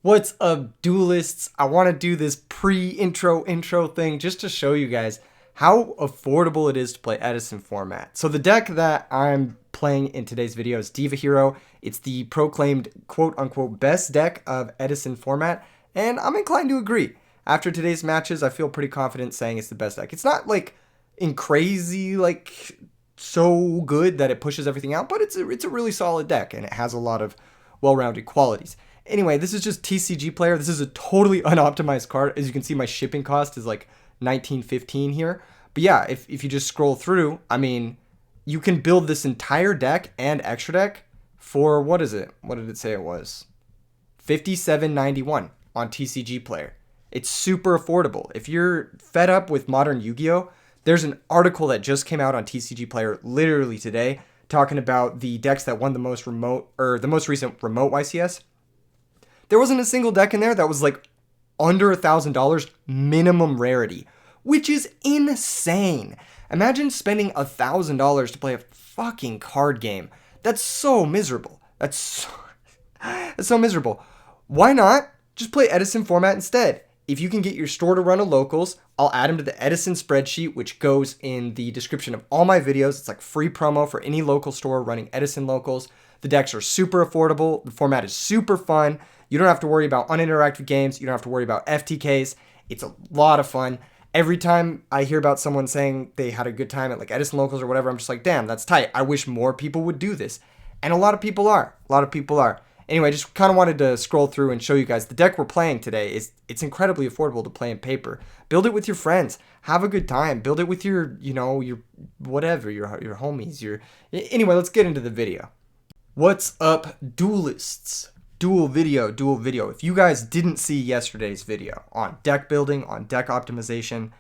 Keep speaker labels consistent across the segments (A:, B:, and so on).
A: What's up, duelists? I want to do this pre-intro thing just to show you guys how affordable it is to play Edison format. So the deck that I'm playing in today's video is Diva Hero. It's the proclaimed quote-unquote best deck of Edison format, and I'm inclined to agree. After today's matches, I feel pretty confident saying it's the best deck. It's not like in crazy, like so good that it pushes everything out, but it's a really solid deck, and it has a lot of well-rounded qualities. Anyway, this is just TCG player. This is a totally unoptimized card. As you can see, my shipping cost is like $19.15 here. But yeah, if you just scroll through, I mean, you can build this entire deck and extra deck for, what is it? What did it say it was? $57.91 on TCG player. It's super affordable. If you're fed up with modern Yu-Gi-Oh, there's an article that just came out on TCG player literally today talking about the decks that won the most recent remote YCS. There wasn't a single deck in there that was like under $1,000 minimum rarity, which is insane. Imagine spending $1,000 to play a fucking card game. That's so miserable. That's so miserable. Why not just play Edison format instead? If you can get your store to run a locals, I'll add them to the Edison spreadsheet, which goes in the description of all my videos. It's like free promo for any local store running Edison locals. The decks are super affordable. The format is super fun. You don't have to worry about uninteractive games. You don't have to worry about FTKs. It's a lot of fun. Every time I hear about someone saying they had a good time at like Edison locals or whatever, I'm just like, damn, that's tight. I wish more people would do this. And a lot of people are. A lot of people are. Anyway, just kind of wanted to scroll through and show you guys the deck we're playing today. It's incredibly affordable to play in paper. Build it with your friends. Have a good time. Build it with your, your whatever, your homies. Anyway, let's get into the video. What's up, duelists? Dual video. If you guys didn't see yesterday's video on deck building, on deck optimization,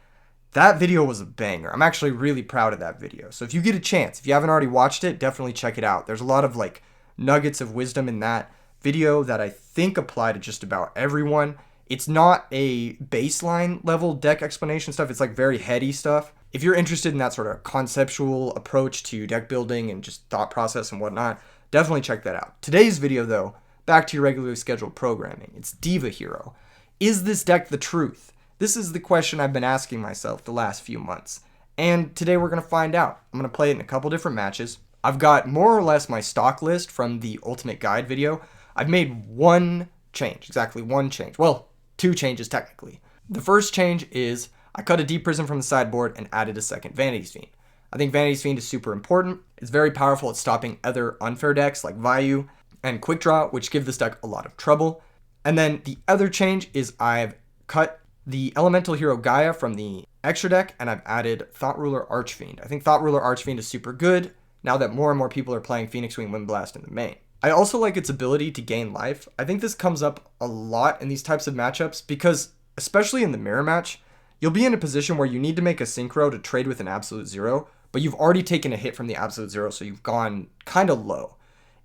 A: that video was a banger. I'm actually really proud of that video. So if you get a chance, if you haven't already watched it, definitely check it out. There's a lot of like nuggets of wisdom in that video that I think apply to just about everyone. It's not a baseline level deck explanation stuff. It's like very heady stuff. If you're interested in that sort of conceptual approach to deck building and just thought process and whatnot, definitely check that out. Today's video though, back to your regularly scheduled programming. It's Diva Hero. Is this deck the truth? This is the question I've been asking myself the last few months. And today we're going to find out. I'm going to play it in a couple different matches. I've got more or less my stock list from the Ultimate Guide video. I've made one change, exactly one change. Well, two changes technically. The first change is I cut a Deep Prism from the sideboard and added a second Vanity's Fiend. I think Vanity's Fiend is super important. It's very powerful at stopping other unfair decks like Vayu and Quickdraw, which give this deck a lot of trouble. And then the other change is I've cut the Elemental Hero Gaia from the extra deck, and I've added Thought Ruler Archfiend. I think Thought Ruler Archfiend is super good now that more and more people are playing Phoenix Wing Wind Blast in the main. I also like its ability to gain life. I think this comes up a lot in these types of matchups because, especially in the mirror match, you'll be in a position where you need to make a synchro to trade with an absolute zero, but you've already taken a hit from the absolute zero, so you've gone kind of low.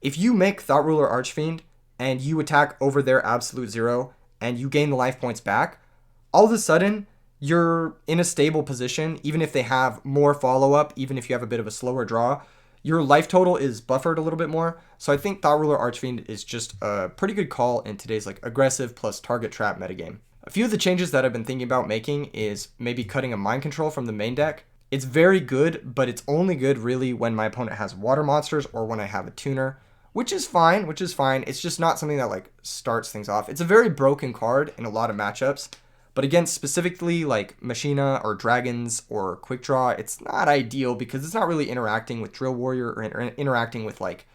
A: If you make Thought Ruler Archfiend and you attack over their absolute zero and you gain the life points back, all of a sudden you're in a stable position. Even if they have more follow-up, even if you have a bit of a slower draw, your life total is buffered a little bit more. So I think Thought Ruler Archfiend is just a pretty good call in today's like aggressive plus target trap metagame. A few of the changes that I've been thinking about making is maybe cutting a Mind Control from the main deck. It's very good, but it's only good really when my opponent has water monsters or when I have a tuner. Which is fine. It's just not something that like starts things off. It's a very broken card in a lot of matchups, but against specifically like Machina or Dragons or Quickdraw, it's not ideal because it's not really interacting with Drill Warrior or interacting with like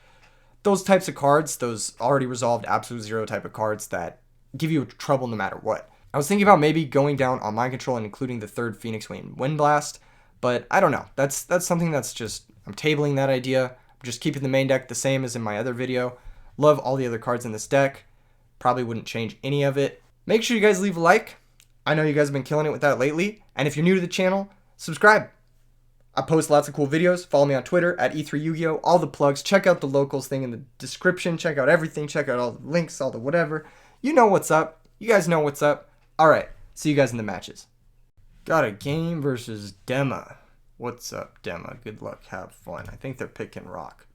A: those types of cards, those already resolved absolute zero type of cards that give you trouble no matter what. I was thinking about maybe going down on Mind Control and including the third Phoenix Wing Wind Blast, but I don't know. That's something that's just, I'm tabling that idea. Just keeping the main deck the same as in my other video. Love all the other cards in this deck. Probably wouldn't change any of it. Make sure you guys leave a like. I know you guys have been killing it with that lately. And if you're new to the channel, subscribe. I post lots of cool videos. Follow me on Twitter at E3yugioh. All the plugs. Check out the locals thing in the description. Check out everything. Check out all the links, all the whatever. You know what's up. You guys know what's up. Alright, see you guys in the matches. Got a game versus Dema. What's up, Dema? Good luck. Have fun. I think they're picking rock.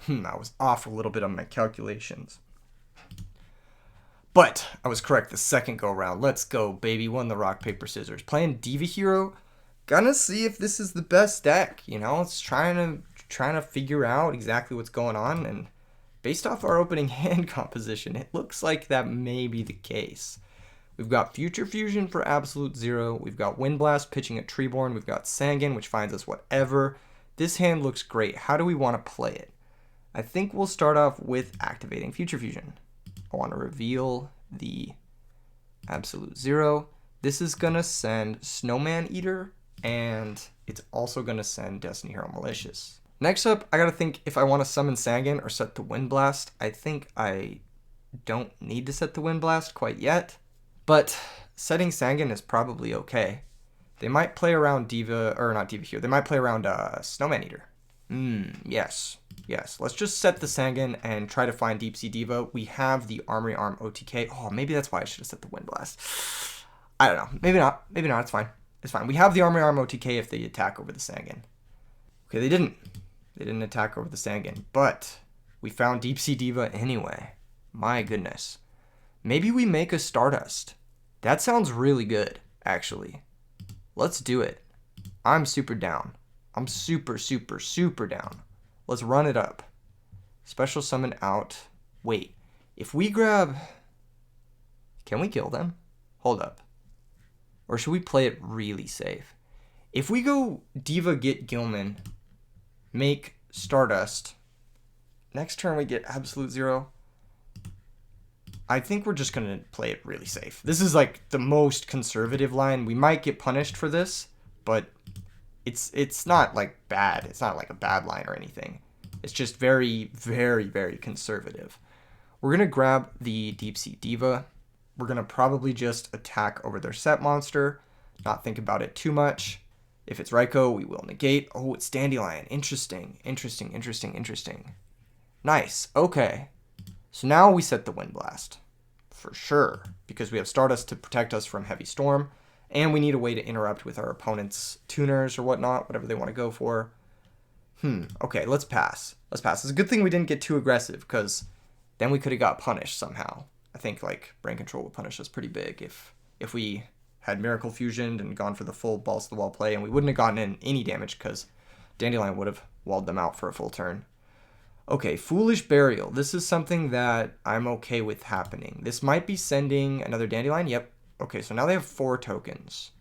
A: I was off a little bit on my calculations. But I was correct the second go around. Let's go, baby. Won the rock, paper, scissors. Playing Diva Hero. Gonna see if this is the best deck. You know, it's trying to figure out exactly what's going on. And based off our opening hand composition, it looks like that may be the case. We've got Future Fusion for absolute zero. We've got Windblast pitching at Treeborn. We've got Sangan, which finds us whatever. This hand looks great. How do we want to play it? I think we'll start off with activating Future Fusion. I want to reveal the absolute zero. This is going to send Snowman Eater, and it's also going to send Destiny Hero Malicious. Next up, I got to think if I want to summon Sangan or set the Windblast. I think I don't need to set the Windblast quite yet. But setting Sangan is probably okay. They might play around Diva, or not Diva here. They might play around Snowman Eater. Yes. Let's just set the Sangan and try to find Deep Sea Diva. We have the Armory Arm OTK. Oh, maybe that's why I should have set the Windblast. I don't know. Maybe not. It's fine. It's fine. We have the Armory Arm OTK if they attack over the Sangan. Okay, they didn't. They didn't attack over the Sangan. But we found Deep Sea Diva anyway. My goodness. Maybe we make a Stardust. That sounds really good, actually. Let's do it. I'm super down. I'm super down. Let's run it up. Special summon out. Wait, if we grab... Can we kill them? Hold up. Or should we play it really safe? If we go Diva get Gilman, make Stardust, next turn we get absolute zero. I think we're just going to play it really safe. This is like the most conservative line. We might get punished for this, but it's not like bad. It's not like a bad line or anything. It's just very conservative. We're going to grab the Deep Sea Diva. We're going to probably just attack over their set monster, not think about it too much. If it's Raikou, we will negate. Oh, it's Dandelion. Interesting. Nice. Okay. So now we set the Windblast, for sure, because we have Stardust to protect us from Heavy Storm, and we need a way to interrupt with our opponent's tuners or whatnot, whatever they want to go for. Okay, let's pass. It's a good thing we didn't get too aggressive, because then we could have got punished somehow. I think, like, Brain Control would punish us pretty big if we had Miracle Fusioned and gone for the full balls to the wall play, and we wouldn't have gotten in any damage, because Dandelion would have walled them out for a full turn. Okay, Foolish Burial. This is something that I'm okay with happening. This might be sending another Dandelion. Yep. Okay, so now they have 4 tokens.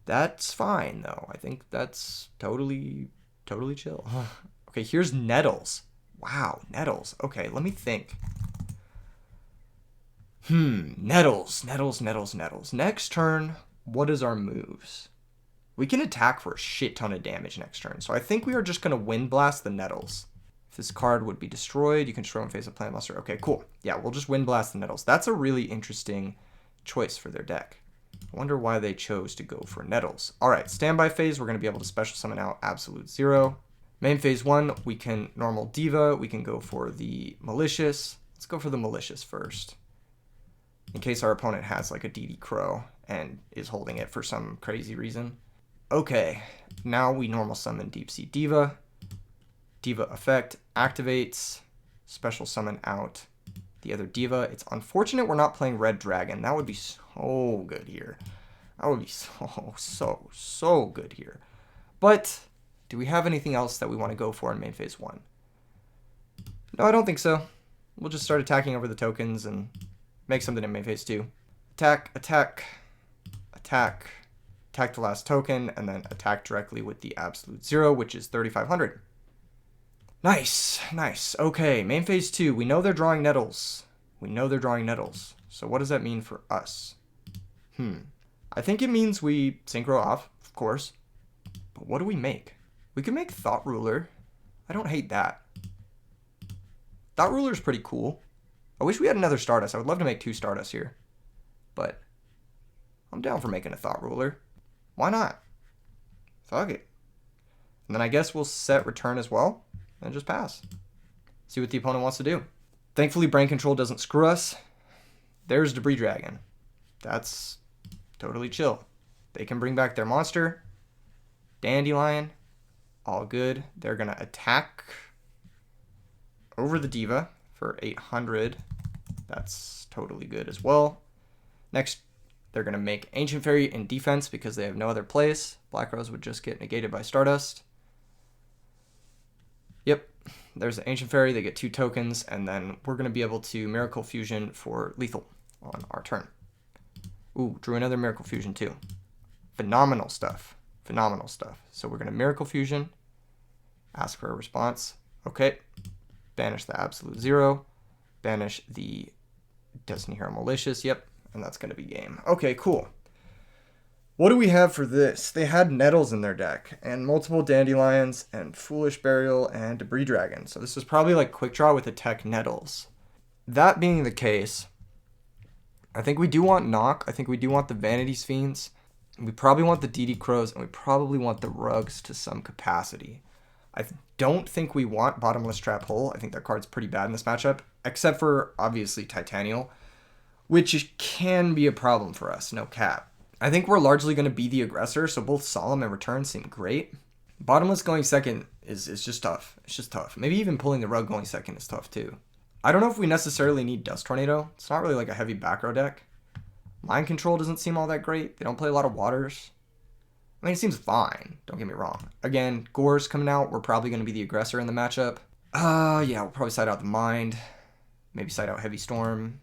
A: That's fine, though. I think that's totally chill. Okay, here's Nettles. Wow, Nettles. Okay, let me think. Nettles. Next turn, what is our moves? We can attack for a shit ton of damage next turn, so I think we are just going to Windblast the Nettles. If this card would be destroyed, you can destroy in face of Plant Monster. Okay, cool. Yeah, we'll just Windblast the Nettles. That's a really interesting choice for their deck. I wonder why they chose to go for Nettles. All right, standby phase, we're going to be able to special summon out absolute zero. Main phase 1, we can normal Diva. We can go for the Malicious. Let's go for the Malicious first, in case our opponent has like a DD Crow and is holding it for some crazy reason. Okay, now we normal summon Deep Sea Diva. Diva effect activates, special summon out the other Diva. It's unfortunate we're not playing Red Dragon. That would be so good here. That would be so good here. But do we have anything else that we want to go for in main phase 1? No, I don't think so. We'll just start attacking over the tokens and make something in main phase 2. Attack the last token, and then attack directly with the absolute zero, which is 3,500. Nice. Okay, main phase 2. We know they're drawing Nettles. So what does that mean for us? I think it means we synchro off, of course. But what do we make? We can make Thought Ruler. I don't hate that. Thought Ruler is pretty cool. I wish we had another Stardust. I would love to make 2 Stardust here. But I'm down for making a Thought Ruler. Why not? Fuck it. And then I guess we'll set return as well. And just pass. See what the opponent wants to do. Thankfully, Brain Control doesn't screw us. There's Debris Dragon. That's totally chill. They can bring back their monster. Dandelion. All good. They're going to attack over the Diva for 800. That's totally good as well. Next, they're going to make Ancient Fairy in defense because they have no other place. Black Rose would just get negated by Stardust. Yep, there's the Ancient Fairy. They get 2 tokens, and then we're going to be able to Miracle Fusion for lethal on our turn. Ooh, drew another Miracle Fusion too. Phenomenal stuff. Phenomenal stuff. So we're going to Miracle Fusion. Ask for a response. Okay. Banish the Absolute Zero. Banish the Destiny Hero Malicious. Yep. And that's going to be game. Okay, cool. What do we have for this? They had Nettles in their deck, and multiple Dandelions, and Foolish Burial, and Debris Dragon. So this is probably like Quickdraw with a tech Nettles. That being the case, I think we do want Knock. I think we do want the Vanity's Fiends. We probably want the DD Crows, and we probably want the Rugs to some capacity. I don't think we want Bottomless Trap Hole. I think that card's pretty bad in this matchup, except for, obviously, Titanial, which can be a problem for us, no cap. I think we're largely going to be the aggressor, so both Solemn and Return seem great. Bottomless going second is just tough. It's just tough. Maybe even pulling the Rug going second is tough, too. I don't know if we necessarily need Dust Tornado. It's not really like a heavy back row deck. Mind Control doesn't seem all that great. They don't play a lot of waters. I mean, it seems fine. Don't get me wrong. Again, Gore's coming out. We're probably going to be the aggressor in the matchup. Yeah, we'll probably side out the Mind. Maybe side out Heavy Storm.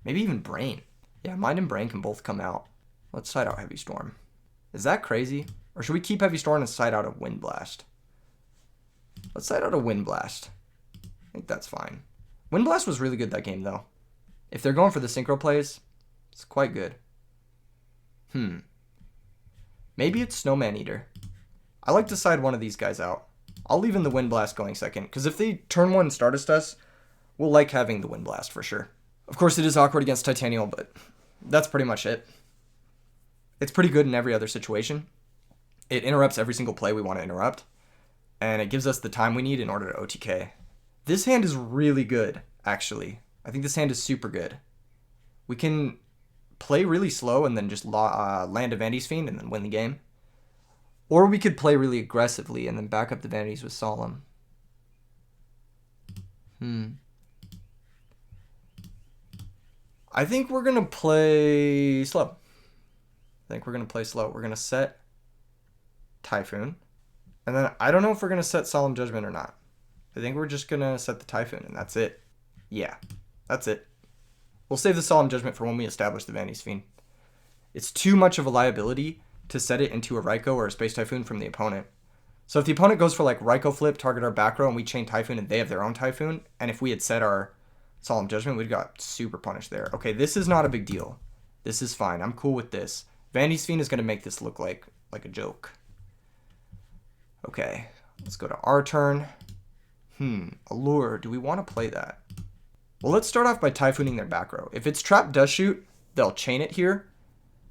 A: Maybe even Brain. Yeah, Mind and Brain can both come out. Let's side out Heavy Storm. Is that crazy? Or should we keep Heavy Storm and side out a Wind Blast? Let's side out a Wind Blast. I think that's fine. Wind Blast was really good that game, though. If they're going for the synchro plays, it's quite good. Maybe it's Snowman Eater. I like to side one of these guys out. I'll leave in the Wind Blast going second, because if they turn one Stardust us, we'll like having the Wind Blast for sure. Of course, it is awkward against Titanial, but that's pretty much it. It's pretty good in every other situation. It interrupts every single play we want to interrupt, and it gives us the time we need in order to OTK. This hand is really good, actually. I think this hand is super good. We can play really slow and then just land a Vanity's Fiend and then win the game. Or we could play really aggressively and then back up the Vanities with Solemn. I think we're going to play slow. We're going to set Typhoon. And then I don't know if we're going to set Solemn Judgment or not. I think we're just going to set the Typhoon and that's it. Yeah, that's it. We'll save the Solemn Judgment for when we establish the Vanity's Fiend. It's too much of a liability to set it into a Raikou or a Space Typhoon from the opponent. So if the opponent goes for like Raikou flip, target our back row, and we chain Typhoon and they have their own Typhoon, and if we had set our Solemn Judgment, we'd got super punished there. Okay, this is not a big deal. This is fine. I'm cool with this. Vanity's Fiend is going to make this look like a joke. Okay, let's go to our turn. Allure. Do we want to play that? Well, let's start off by Typhooning their back row. If it's Trap Dust Shoot, they'll chain it here.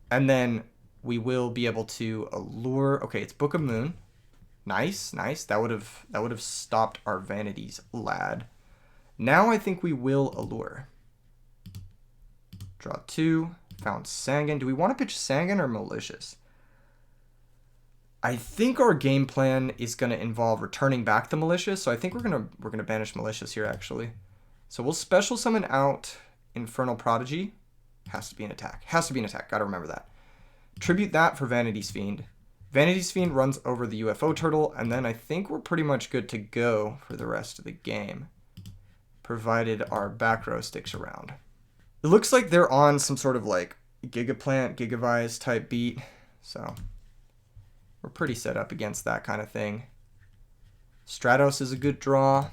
A: And then we will be able to Allure. Okay, it's Book of Moon. Nice, nice. That would have stopped our Vanities, lad. Now I think we will Allure. Draw 2. Found Sangan. Do we want to pitch Sangan or Malicious? I think our game plan is going to involve returning back the Malicious, so I think we're gonna banish Malicious here, actually. So we'll special summon out Infernal Prodigy. Has to be an attack. Gotta remember that. Tribute that for Vanity's Fiend. Vanity's Fiend runs over the UFO Turtle, and then I think we're pretty much good to go for the rest of the game, provided our back row sticks around. It looks like they're on some sort of like Gigaplant, Gigavise type beat, so we're pretty set up against that kind of thing. Stratos is a good draw.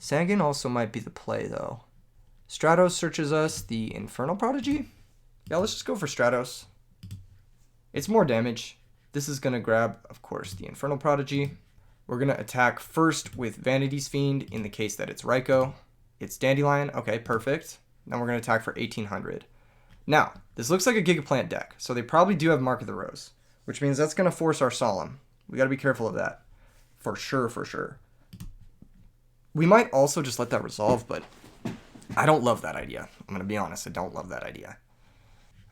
A: Sangan also might be the play, though. Stratos searches us the Infernal Prodigy. Yeah, let's just go for Stratos. It's more damage. This is going to grab, of course, the Infernal Prodigy. We're going to attack first with Vanity's Fiend in the case that it's Raikou. It's Dandelion. Okay, perfect. Then we're going to attack for 1800. Now, this looks like a Gigaplant deck, so they probably do have Mark of the Rose, which means that's going to force our Solemn. We got to be careful of that. For sure, for sure. We might also just let that resolve, but I don't love that idea. I'm going to be honest, I don't love that idea.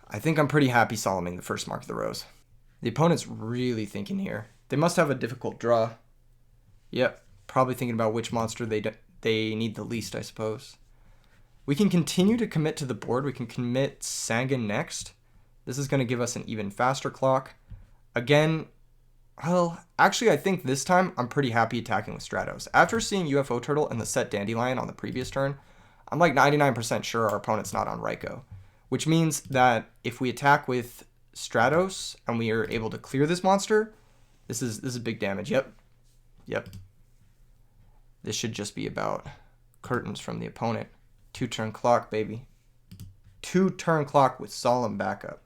A: I think I'm pretty happy Soloming the first Mark of the Rose. The opponent's really thinking here. They must have a difficult draw. Yep, probably thinking about which monster they need the least, I suppose. We can continue to commit to the board. We can commit Sangan next. This is going to give us an even faster clock. Again, well, actually, I think this time I'm pretty happy attacking with Stratos. After seeing UFO Turtle and the set Dandelion on the previous turn, I'm like 99% sure our opponent's not on Raikou, which means that if we attack with Stratos and we are able to clear this monster, this is big damage. Yep. This should just be about curtains from the opponent. 2-turn clock, baby. 2-turn clock with solemn backup.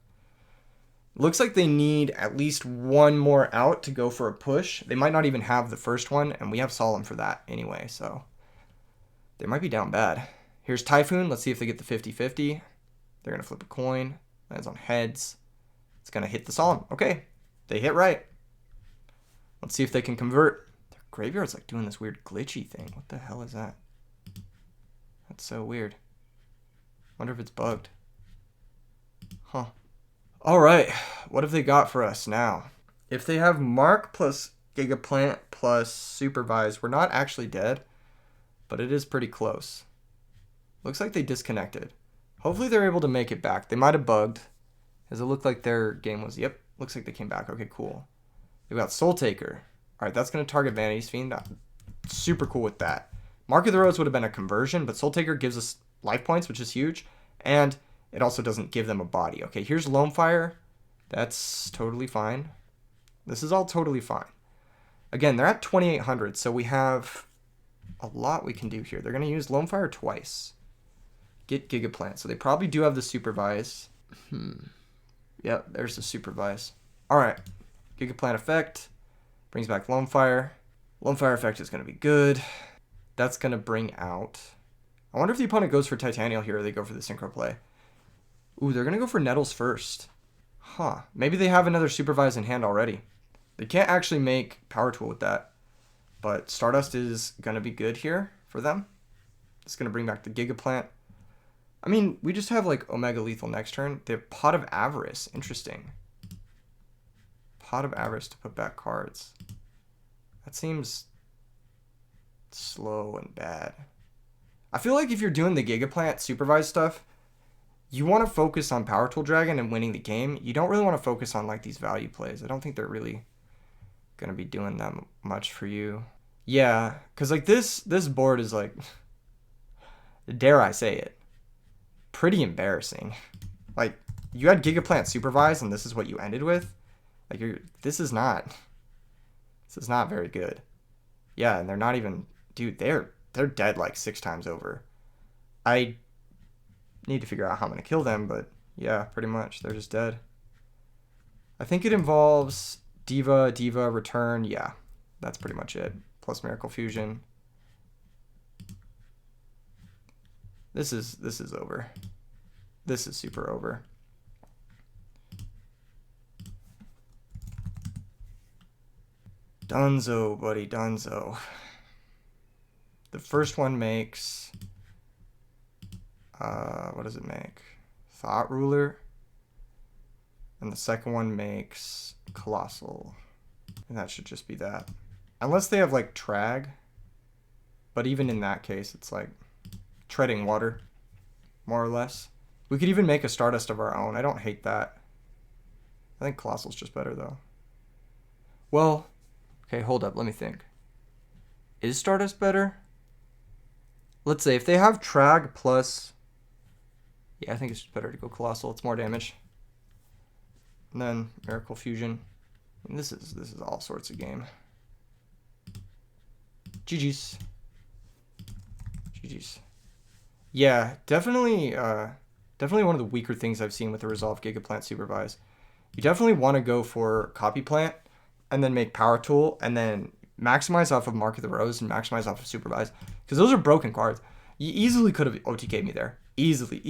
A: Looks like they need at least one more out to go for a push. They might not even have the first one, and we have solemn for that anyway, so they might be down bad. Here's Typhoon. Let's see if they get the 50-50. They're going to flip a coin. Lands on heads. It's going to hit the solemn. Okay, they hit right. Let's see if they can convert. Their graveyard's like doing this weird glitchy thing. What the hell is that? That's so weird. Wonder if it's bugged. Huh. Alright, what have they got for us now? If they have Mark plus Gigaplant plus Supervise, we're not actually dead, but it is pretty close. Looks like they disconnected. Hopefully they're able to make it back. They might have bugged, as it looked like their game was, yep, looks like they came back. Okay, cool. They've got Soul Taker. Alright, that's going to target Vanity's Fiend. Super cool with that. Mark of the Rose would have been a conversion, but Soul Taker gives us life points, which is huge, and it also doesn't give them a body. Okay, here's Lone Fire. That's totally fine. This is all totally fine. Again, they're at 2,800, so we have a lot we can do here. They're going to use Lone Fire twice. Get Gigaplant. So they probably do have the Supervise. Yep, there's the Supervise. Alright, Gigaplant effect. Brings back Lone Fire. Lone Fire effect is going to be good. That's going to bring out... I wonder if the opponent goes for Titanial here or they go for the Synchro Play. Ooh, they're going to go for Nettles first. Huh. Maybe they have another Supervise in hand already. They can't actually make Power Tool with that. But Stardust is going to be good here for them. It's going to bring back the Gigaplant. I mean, we just have like Omega Lethal next turn. They have Pot of Avarice. Interesting. Pot of Avarice to put back cards. That seems slow and bad. I feel like if you're doing the Gigaplant Supervise stuff, you want to focus on Power Tool Dragon and winning the game. You don't really want to focus on like these value plays. I don't think they're really going to be doing that much for you. Yeah, because like this board is like, dare I say it, pretty embarrassing. Like, you had Gigaplant Supervise and this is what you ended with. Like, this is not very good. Yeah, and they're not even, dude, they're dead like 6 times over. I need to figure out how I'm going to kill them, but yeah, pretty much. They're just dead. I think it involves Diva, return. Yeah, that's pretty much it. Plus Miracle Fusion. This is over. This is super over. Dunzo, buddy, dunzo. The first one makes... what does it make? Thought Ruler. And the second one makes Colossal. And that should just be that. Unless they have, like, Trag. But even in that case, it's like treading water, more or less. We could even make a Stardust of our own. I don't hate that. I think Colossal's just better, though. Well, okay, hold up. Let me think. Is Stardust better? Let's say if they have Trag plus... Yeah, I think it's better to go Colossal. It's more damage. And then Miracle Fusion. And this is all sorts of game. GG's. GG's. Yeah, definitely one of the weaker things I've seen with the Resolve Gigaplant Supervise. You definitely want to go for Copy Plant and then make Power Tool and then maximize off of Mark of the Rose and maximize off of Supervise. Because those are broken cards. You easily could have OTK'd me there. Easily.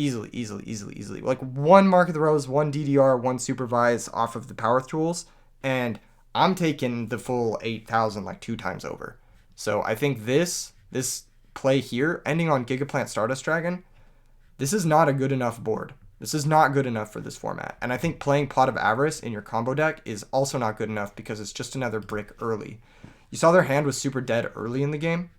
A: Like one Mark of the Rose, one DDR, one Supervise off of the Power Tools, and I'm taking the full 8,000 like 2 times over. So I think this play here, ending on Gigaplant Stardust Dragon, this is not a good enough board. This is not good enough for this format. And I think playing Pot of Avarice in your combo deck is also not good enough because it's just another brick early. You saw their hand was super dead early in the game.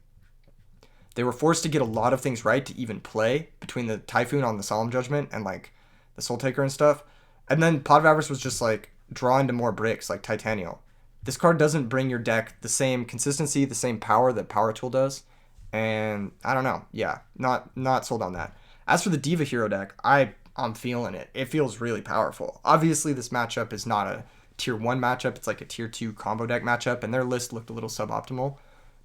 A: They were forced to get a lot of things right to even play between the Typhoon on the Solemn Judgment and like the Soul Taker and stuff. And then Pot of Avarice was just like draw into more bricks like Titanial. This card doesn't bring your deck the same consistency, the same power that Power Tool does. And I don't know. Yeah, not sold on that. As for the Diva hero deck, I'm feeling it. It feels really powerful. Obviously, this matchup is not a tier 1 matchup. It's like a tier 2 combo deck matchup, and their list looked a little suboptimal.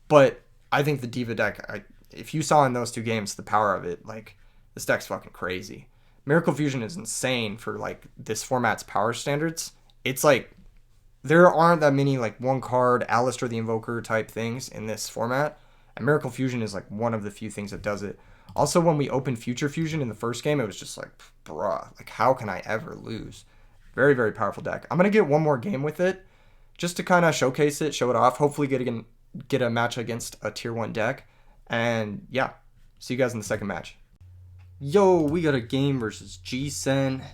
A: But I think the Diva deck, if you saw in those 2 games the power of it, like, this deck's fucking crazy. Miracle Fusion is insane for, like, this format's power standards. It's like, there aren't that many, like, one card, Alistair the Invoker type things in this format. And Miracle Fusion is, like, one of the few things that does it. Also, when we opened Future Fusion in the first game, it was just like, bruh, like, how can I ever lose? Very, very powerful deck. I'm going to get one more game with it just to kind of showcase it, show it off, hopefully get a match against a tier 1 deck. And yeah, see you guys in the second match. Yo, we got a game versus G-Sen.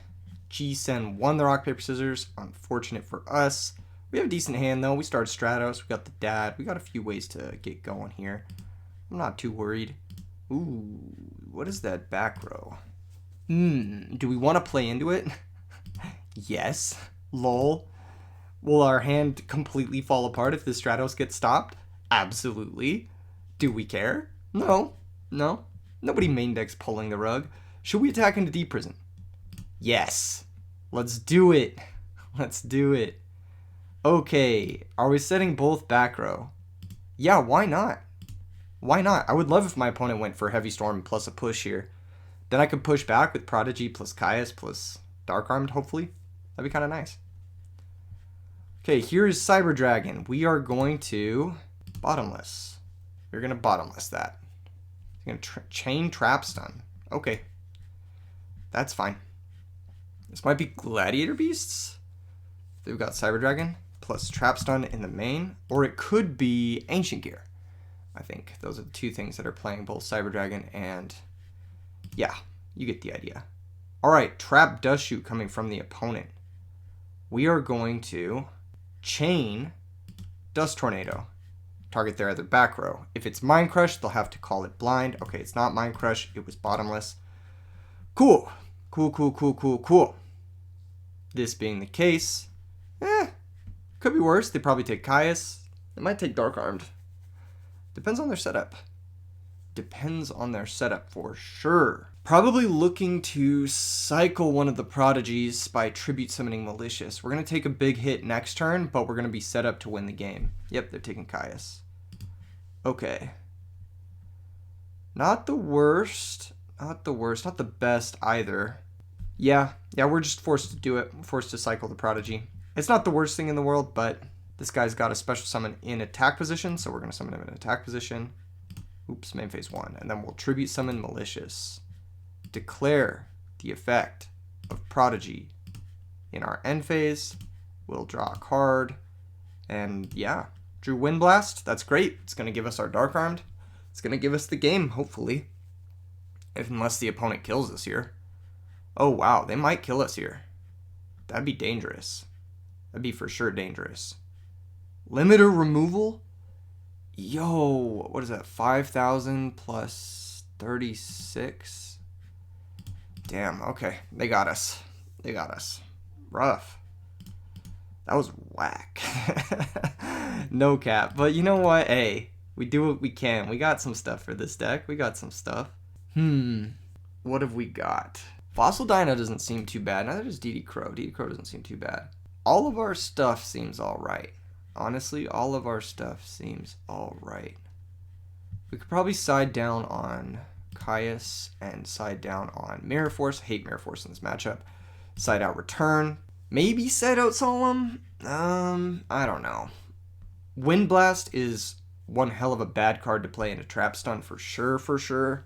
A: G-Sen won the rock, paper, scissors. Unfortunate for us. We have a decent hand, though. We started Stratos. We got the dad. We got a few ways to get going here. I'm not too worried. Ooh, what is that back row? Do we want to play into it? Yes. Lol. Will our hand completely fall apart if the Stratos gets stopped? Absolutely. Do we care? No. No. Nobody main decks pulling the rug. Should we attack into Deep Prison? Yes. Let's do it. Let's do it. Okay. Are we setting both back row? Yeah, why not? Why not? I would love if my opponent went for Heavy Storm plus a push here. Then I could push back with Prodigy plus Caius plus Dark Armed, hopefully. That'd be kind of nice. Okay, here's Cyber Dragon. We are going to Bottomless. We're going to Bottomless that. We're going to Chain Trap Stun. Okay. That's fine. This might be Gladiator Beasts. They've got Cyber Dragon plus Trap Stun in the main. Or it could be Ancient Gear. I think those are the 2 things that are playing both Cyber Dragon and... yeah, you get the idea. Alright, Trap Dust Shoot coming from the opponent. We are going to chain Dust Tornado. Target their other back row. If it's Mind Crush, they'll have to call it blind. Okay, it's not Mind Crush, it was Bottomless. Cool. Cool. This being the case, could be worse. They probably take Caius. They might take Dark Armed. Depends on their setup. Depends on their setup for sure. Probably looking to cycle one of the Prodigies by Tribute Summoning Malicious. We're going to take a big hit next turn, but we're going to be set up to win the game. Yep, they're taking Caius. Okay. Not the worst. Not the worst. Not the best either. Yeah, we're just forced to do it. We're forced to cycle the Prodigy. It's not the worst thing in the world, but this guy's got a special summon in attack position, so we're going to summon him in attack position. Oops, main phase 1. And then we'll Tribute Summon Malicious. Declare the effect of Prodigy in our end phase. We'll draw a card. And yeah, drew Wind Blast. That's great. It's going to give us our Dark Armed. It's going to give us the game, hopefully. Unless the opponent kills us here. Oh, wow. They might kill us here. That'd be dangerous. That'd be for sure dangerous. Limiter removal? Yo, what is that? 5,000 plus 36? Damn, okay. They got us. They got us. Rough. That was whack. No cap. But you know what? Hey, we do what we can. We got some stuff for this deck. We got some stuff. What have we got? Fossil Dino doesn't seem too bad. Neither does DD Crow. DD Crow doesn't seem too bad. All of our stuff seems alright. Honestly, all of our stuff seems alright. We could probably side down on Caius and side down on Mirror Force. I hate Mirror Force in this matchup. Side out Return. Maybe side out Solemn? I don't know. Wind Blast is one hell of a bad card to play into Trap Stun for sure.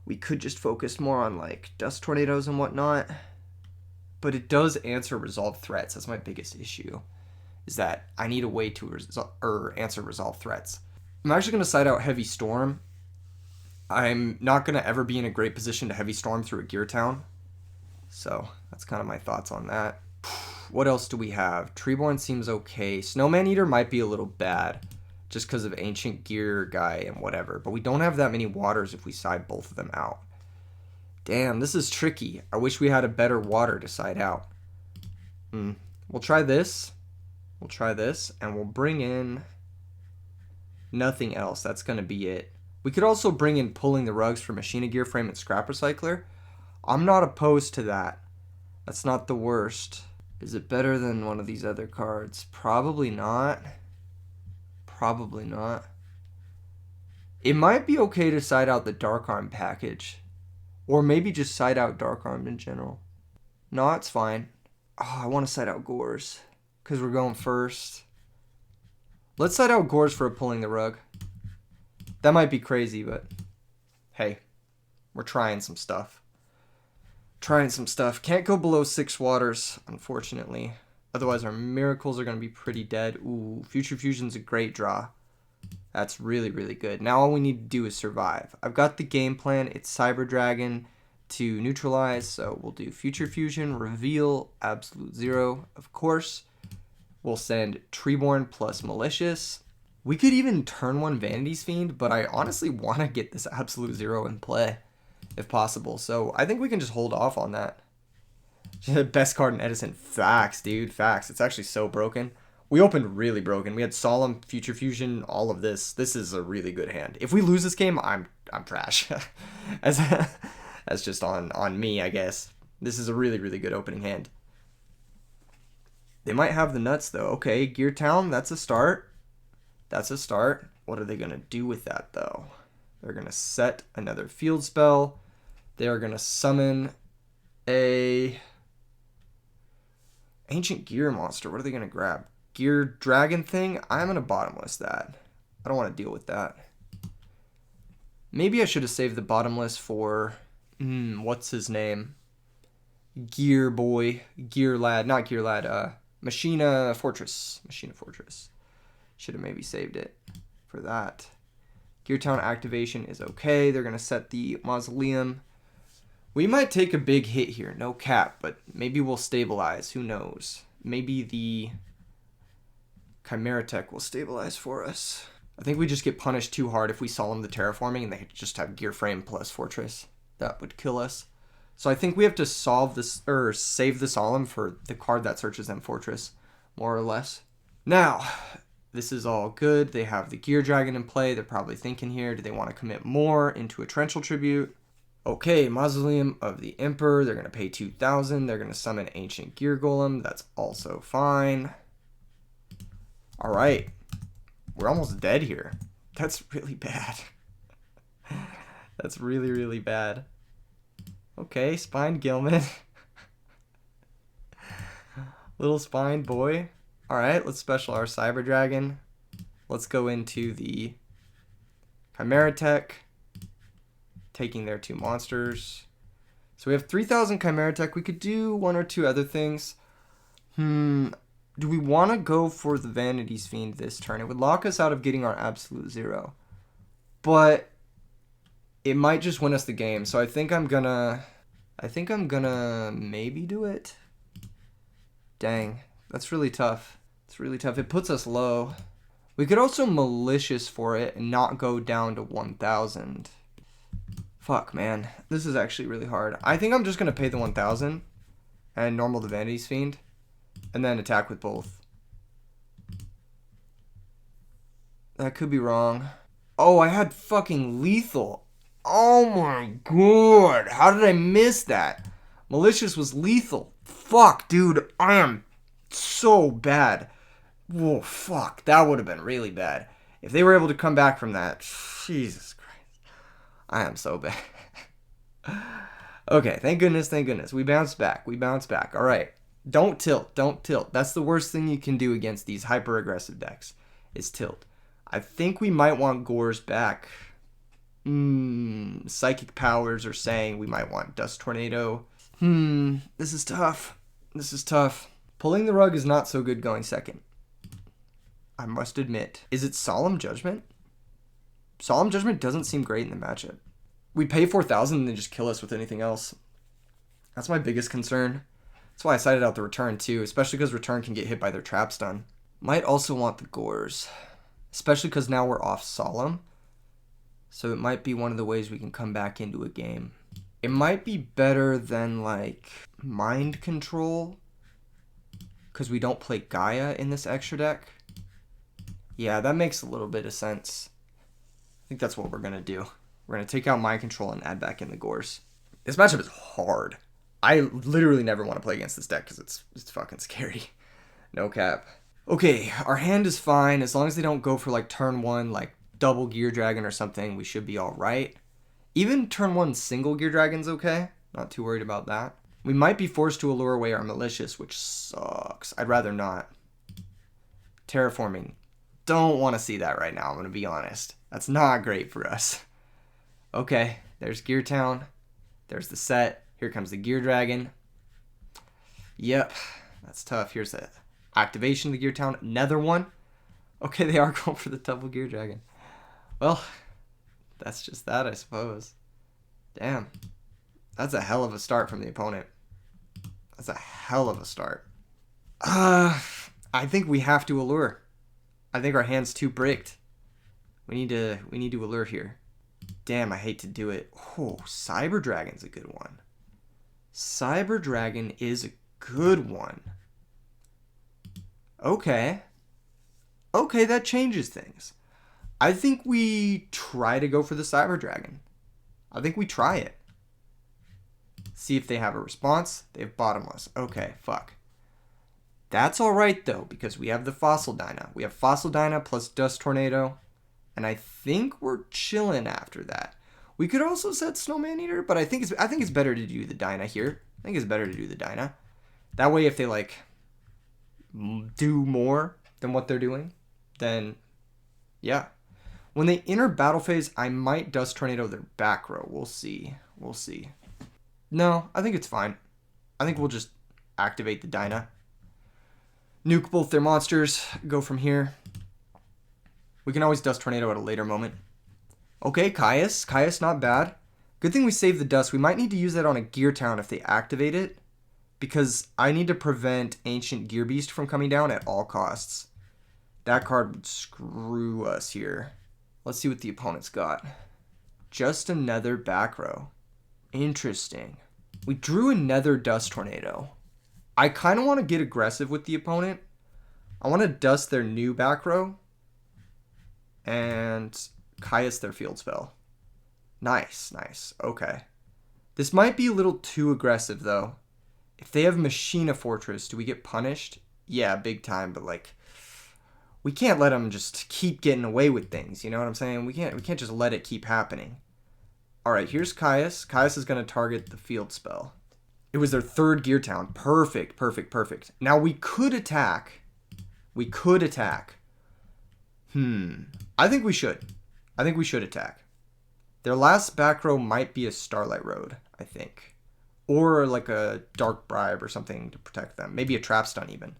A: We could just focus more on like Dust Tornadoes and whatnot. But it does answer Resolve Threats. That's my biggest issue. Is that I need a way to answer Resolve Threats. I'm actually going to side out Heavy Storm. I'm not going to ever be in a great position to Heavy Storm through a Gear Town. So that's kind of my thoughts on that. What else do we have? Treeborn seems okay. Snowman Eater might be a little bad. just because of Ancient Gear guy and whatever. But we don't have that many waters if we side both of them out. Damn, this is tricky. I wish we had a better water to side out. We'll try this. We'll try this, and we'll bring in nothing else. That's going to be it. We could also bring in Pulling the Rugs for Machina Gear Frame and Scrap Recycler. I'm not opposed to that. That's not the worst. Is it better than one of these other cards? Probably not. Probably not. It might be okay to side out the Dark Arm package. Or maybe just side out Dark Arm in general. No, it's fine. Oh, I want to side out Gores, because we're going first. Let's side out Gores for a Pulling the Rug. That might be crazy, but hey, we're trying some stuff. Trying some stuff. Can't go below 6 waters, unfortunately. Otherwise, our miracles are going to be pretty dead. Ooh, Future Fusion's a great draw. That's really, really good. Now all we need to do is survive. I've got the game plan. It's Cyber Dragon to neutralize. So we'll do Future Fusion, reveal, Absolute Zero, of course. We'll send Treeborn plus Malicious. We could even turn one Vanity's Fiend, but I honestly want to get this Absolute Zero in play, if possible. So I think we can just hold off on that. Best card in Edison. Facts, dude. Facts. It's actually so broken. We opened really broken. We had Solemn, Future Fusion, all of this. This is a really good hand. If we lose this game, I'm trash. That's just on me, I guess. This is a really, really good opening hand. They might have the nuts, though. Okay, Gear Town, that's a start. That's a start. What are they going to do with that, though? They're going to set another field spell. They are going to summon a Ancient Gear monster. What are they going to grab? Gear Dragon thing? I'm going to bottomless that. I don't want to deal with that. Maybe I should have saved the bottomless for... what's his name? Gear Boy. Gear Lad. Not Gear Lad. Machina Fortress. Machina Fortress. Should have maybe saved it for that. Gear Town activation is okay. They're going to set the Mausoleum. We might take a big hit here. No cap. But maybe we'll stabilize. Who knows? Maybe the Chimera Tech will stabilize for us. I think we just get punished too hard if we Solemn the Terraforming and they just have Gear Frame plus Fortress. That would kill us. So I think we have to solve this, or save the Solemn for the card that searches them Fortress, more or less. Now, this is all good. They have the Gear Dragon in play. They're probably thinking here, do they want to commit more into a Torrential Tribute? Okay, Mausoleum of the Emperor. They're going to pay 2,000. They're going to summon Ancient Gear Golem. That's also fine. All right. We're almost dead here. That's really bad. That's really, really bad. Okay, Spined Gilman. Little Spined Boy. Alright, let's special our Cyber Dragon. Let's go into the Chimera Tech. Taking their 2 monsters. So we have 3,000 Chimera Tech. We could do 1 or 2 other things. Do we want to go for the Vanity's Fiend this turn? It would lock us out of getting our Absolute Zero. But it might just win us the game. So I think I'm gonna maybe do it. Dang, that's really tough. It's really tough. It puts us low. We could also Malicious for it and not go down to 1,000. Fuck, man. This is actually really hard. I think I'm just gonna pay the 1,000 and normal the Vanity's Fiend and then attack with both. That could be wrong. Oh, I had fucking lethal. Oh my god. How did I miss that? Malicious was lethal. Fuck, dude. I am so bad. Whoa, fuck. That would have been really bad. If they were able to come back from that. Jesus Christ. I am so bad. Okay, thank goodness, thank goodness. We bounced back. We bounced back. All right. Don't tilt. Don't tilt. That's the worst thing you can do against these hyper-aggressive decks is tilt. I think we might want Gores back. Psychic Powers are saying we might want Dust Tornado. This is tough. This is tough. Pulling the Rug is not so good going second. I must admit. Is it Solemn Judgment? Solemn Judgment doesn't seem great in the matchup. We pay 4,000 and they just kill us with anything else. That's my biggest concern. That's why I cited out the Return too, especially because Return can get hit by their trap stun. Might also want the Gores. especially because now we're off Solemn. So it might be one of the ways we can come back into a game. It might be better than like Mind Control, because we don't play Gaia in this extra deck. Yeah, that makes a little bit of sense. I think that's what we're going to do. We're going to take out Mind Control and add back in the Gores. This matchup is hard. I literally never want to play against this deck because it's fucking scary. No cap. Okay, our hand is fine. As long as they don't go for like turn 1, like double Gear Dragon or something, we should be all right. Even turn 1 single Gear Dragon's okay. Not too worried about that. We might be forced to allure away our Malicious, which sucks. I'd rather not. Terraforming. Don't want to see that right now, I'm going to be honest. That's not great for us. Okay, there's Gear Town. There's the set. Here comes the Gear Dragon. Yep, that's tough. Here's the activation of the Gear Town. Another one. Okay, they are going for the double Gear Dragon. Well, that's just that, I suppose. Damn. That's a hell of a start from the opponent. That's a hell of a start. I think we have to allure. I think our hand's too bricked. We need to allure here. Damn, I hate to do it. Oh, Cyber Dragon's a good one. Cyber Dragon is a good one. Okay. Okay, that changes things. I think we try to go for the Cyber Dragon. I think we try it. See if they have a response. They have Bottomless. Okay, fuck. That's alright though, because we have the Fossil Dyna. We have Fossil Dyna plus Dust Tornado. And I think we're chilling after that. We could also set Snowman Eater, but I think it's better to do the Dyna here. I think it's better to do the Dyna. That way if they like do more than what they're doing, then yeah. When they enter battle phase, I might Dust Tornado their back row. We'll see. We'll see. No, I think it's fine. I think we'll just activate the Dyna. Nuke both their monsters. Go from here. We can always Dust Tornado at a later moment. Okay, Caius. Caius, not bad. Good thing we saved the Dust. We might need to use that on a Gear Town if they activate it, because I need to prevent Ancient Gear Beast from coming down at all costs. That card would screw us here. Let's see what the opponent's got. Just another back row. Interesting. We drew another Dust Tornado. I kind of want to get aggressive with the opponent. I want to dust their new back row and Caius their field spell. Nice, nice. Okay. This might be a little too aggressive, though. If they have Machina Fortress, do we get punished? Yeah, big time, but like, we can't let them just keep getting away with things, you know what I'm saying? We can't just let it keep happening. Alright, here's Caius. Caius is going to target the field spell. It was their third Gear Town. Perfect, perfect, perfect. Now we could attack. We could attack. I think we should. I think we should attack. Their last back row might be a Starlight Road, I think. Or like a Dark Bribe or something to protect them. Maybe a Trap Stun even.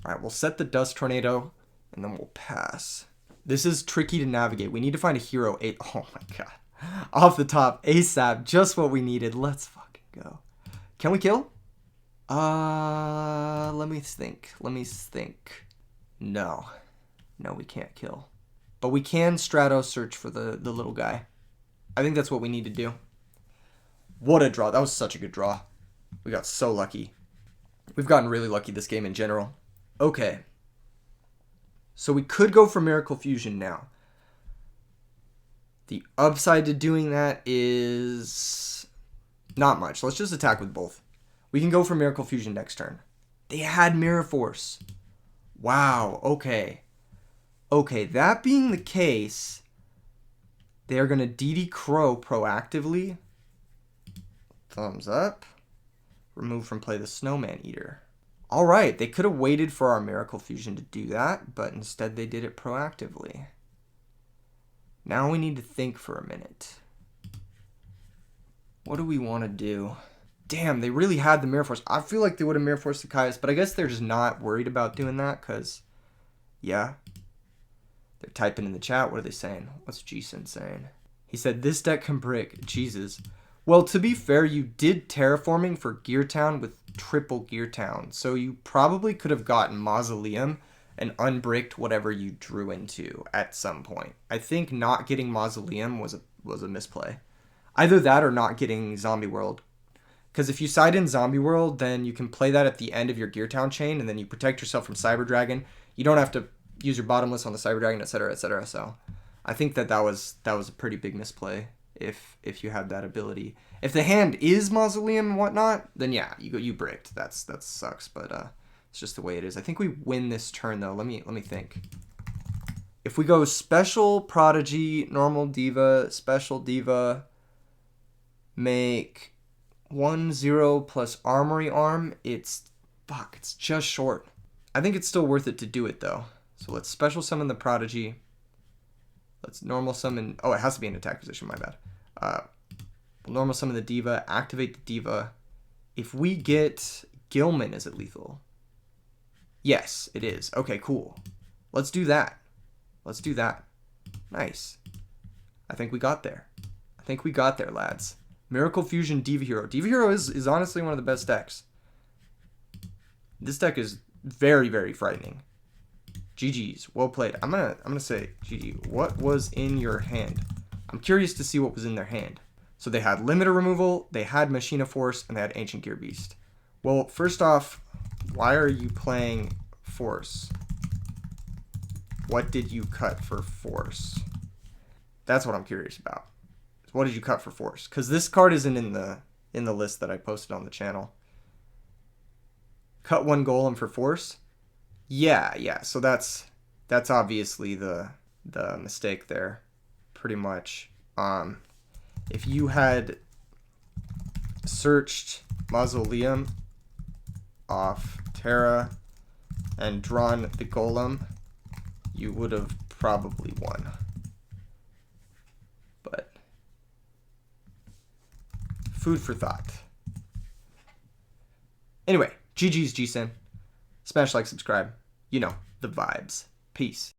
A: Alright, we'll set the Dust Tornado and then we'll pass. This is tricky to navigate. We need to find a hero. Oh my god. Off the top, ASAP. Just what we needed. Let's fucking go. Can we kill? Let me think. Let me think. No. No, we can't kill. But we can Strato search for the little guy. I think that's what we need to do. What a draw. That was such a good draw. We got so lucky. We've gotten really lucky this game in general. Okay. So we could go for Miracle Fusion now. The upside to doing that is not much. Let's just attack with both. We can go for Miracle Fusion next turn. They had Mirror Force. Wow, okay. Okay, that being the case, they're going to DD Crow proactively. Thumbs up. Remove from play the Snowman Eater. Alright, they could have waited for our Miracle Fusion to do that, but instead they did it proactively. Now we need to think for a minute. What do we want to do? Damn, they really had the Mirror Force. I feel like they would have Mirror Forced the Caius, but I guess they're just not worried about doing that, because, yeah. They're typing in the chat. What are they saying? What's Jason saying? He said, this deck can brick. Jesus. Well, to be fair, you did terraforming for Gear Town with triple Gear Town, so you probably could have gotten Mausoleum and unbricked whatever you drew into at some point. I think not getting Mausoleum was a misplay. Either that or not getting Zombie World. Because if you side in Zombie World, then you can play that at the end of your Gear Town chain, and then you protect yourself from Cyber Dragon. You don't have to use your bottomless on the Cyber Dragon, etc., etc. So I think that was a pretty big misplay if you had that ability. If the hand is Mausoleum and whatnot, then yeah, you bricked. That sucks, but it's just the way it is. I think we win this turn though. Let me think. If we go special Prodigy, normal Diva, special Diva, make 1/0 plus Armory Arm, it's just short. I think it's still worth it to do it though. So let's special summon the Prodigy. Let's normal summon. Oh, it has to be in attack position. My bad. We'll normal summon the Diva. Activate the Diva. If we get Gilman, is it lethal? Yes, it is. Okay, cool. Let's do that. Let's do that. Nice. I think we got there. I think we got there, lads. Miracle Fusion Diva Hero. Diva Hero is honestly one of the best decks. This deck is very, very frightening. GG's. Well played. I'm gonna say GG. What was in your hand? I'm curious to see what was in their hand. So they had Limiter Removal, they had Machina Force, and they had Ancient Gear Beast. Well, first off, why are you playing Force? What did you cut for Force? That's what I'm curious about. What did you cut for Force? Because this card isn't in the list that I posted on the channel. Cut 1 Golem for Force? Yeah. So that's obviously the mistake there, pretty much. If you had searched Mausoleum off Terra and drawn the Golem, you would have probably won. But food for thought. Anyway, GG's GSIN. Smash like, subscribe. You know, the vibes. Peace.